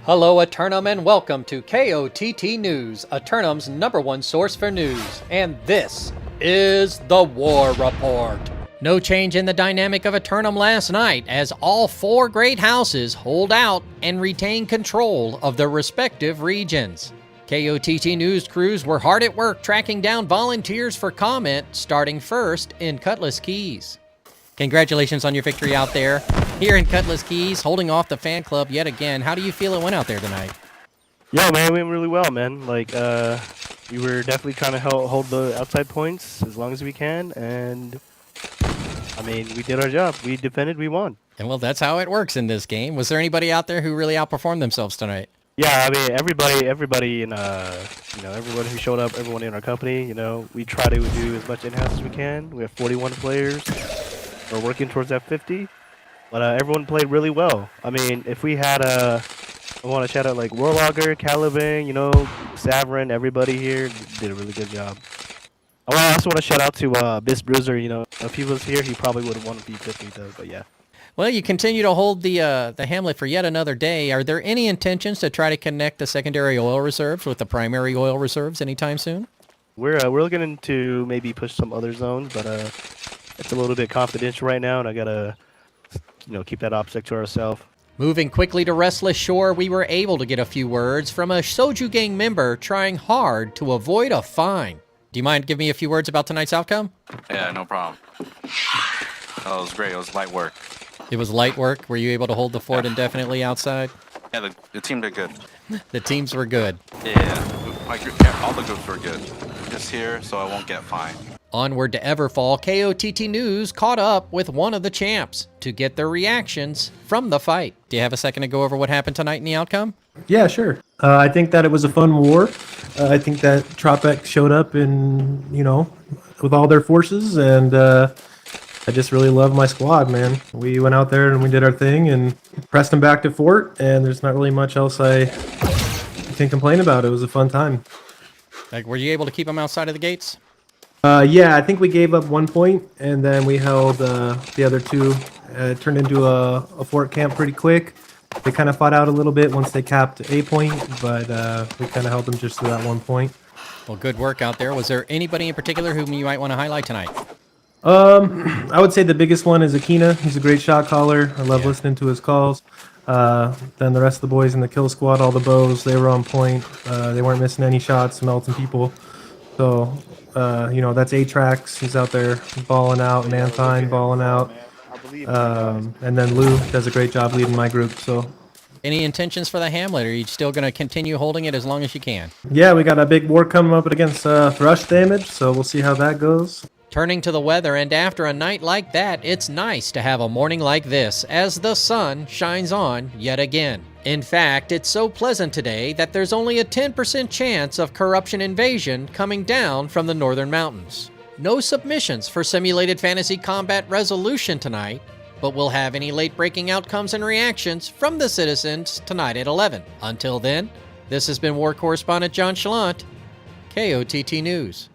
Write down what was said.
Hello Eternum and welcome to KOTT News, Eternum's #1 source for news, and this is the War Report. No change in the dynamic of Eternum last night as all 4 great houses hold out and retain control of their respective regions. KOTT News crews were hard at work tracking down volunteers for comment, starting first in Cutlass Keys. Congratulations on your victory out there. Here in Cutlass Keys, holding off the fan club yet again. How do you feel it went out there tonight? Yeah, man, it went really well, man. Like, we were definitely trying to hold the outside points as long as we can, and I mean, we did our job. We defended, we won. And well, that's how it works in this game. Was there anybody out there who really outperformed themselves tonight? Yeah, I mean, everybody in, everyone who showed up, everyone in our company, we try to do as much in-house as we can. We have 41 players. We're working towards that 50. But everyone played really well. I mean, if we had I want to shout out like Warlogger, Caliban, Saverin, everybody here did a really good job. I also want to shout out to Bis Bruiser. If he was here, he probably would have won P50 though. But yeah. Well, you continue to hold the hamlet for yet another day. Are there any intentions to try to connect the secondary oil reserves with the primary oil reserves anytime soon? We're looking into maybe push some other zones, but it's a little bit confidential right now, and I gotta keep that OPSEC to ourselves. Moving quickly to Restless Shore, we were able to get a few words from a Soju Gang member trying hard to avoid a fine. Do you mind giving me a few words about tonight's outcome? Yeah, no problem. Oh, it was great. It was light work. It was light work? Were you able to hold the fort indefinitely outside? Yeah, the team did good. The teams were good. Yeah, all the groups were good. Just here so I won't get fined. Onward to Everfall, KOTT News caught up with one of the champs to get their reactions from the fight. Do you have a second to go over what happened tonight in the outcome? Yeah, sure. I think that it was a fun war. I think that Tropic showed up with all their forces, and I just really love my squad, man. We went out there and we did our thing and pressed them back to fort, and there's not really much else I can complain about. It was a fun time. Like, were you able to keep them outside of the gates? Yeah, I think we gave up 1 point, and then we held the other 2. It turned into a fort camp pretty quick. They kind of fought out a little bit once they capped a point, but we kind of held them just to that 1 point. Well, good work out there. Was there anybody in particular whom you might want to highlight tonight? I would say the biggest one is Akina. He's a great shot caller. I love listening to his calls. Then the rest of the boys in the kill squad, all the bows, they were on point. They weren't missing any shots, melting people. So, that's A-Trax. He's out there balling out, and Anthine balling out. And then Lou does a great job leading my group. So, any intentions for the hamlet? Are you still going to continue holding it as long as you can? Yeah, we got a big war coming up against Thrush damage, so we'll see how that goes. Turning to the weather, and after a night like that, it's nice to have a morning like this as the sun shines on yet again. In fact, it's so pleasant today that there's only a 10% chance of corruption invasion coming down from the northern mountains. No submissions for simulated fantasy combat resolution tonight, but we'll have any late-breaking outcomes and reactions from the citizens tonight at 11. Until then, this has been War Correspondent JChalant, KOTT News.